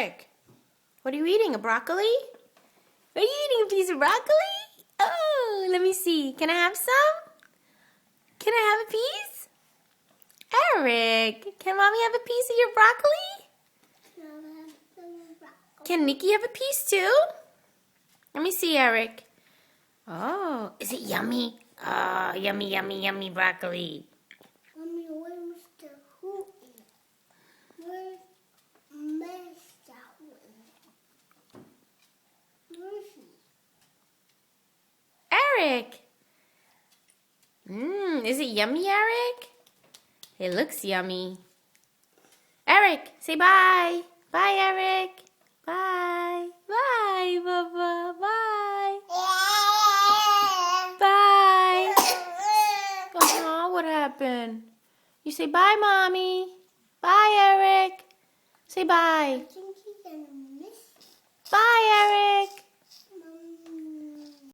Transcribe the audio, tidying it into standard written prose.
Eric, what are you eating? A broccoli? Are you eating a piece of broccoli? Oh, let me see. Can I have some? Can I have a piece? Eric, can Mommy have a piece of your broccoli? Can Nikki have a piece too? Let me see, Eric. Oh, is it yummy? Oh, yummy, yummy, yummy broccoli. Mommy, where's Mr. Hooten? Where's Mr. Hooten? Where is he? Eric. Is it yummy, Eric? It looks yummy. Eric, say bye. Bye, Eric. Bye. Bye, Bubba. Bye. Bye. Oh, what happened? You say bye, Mommy. Bye, Eric. Say bye. I think he's gonna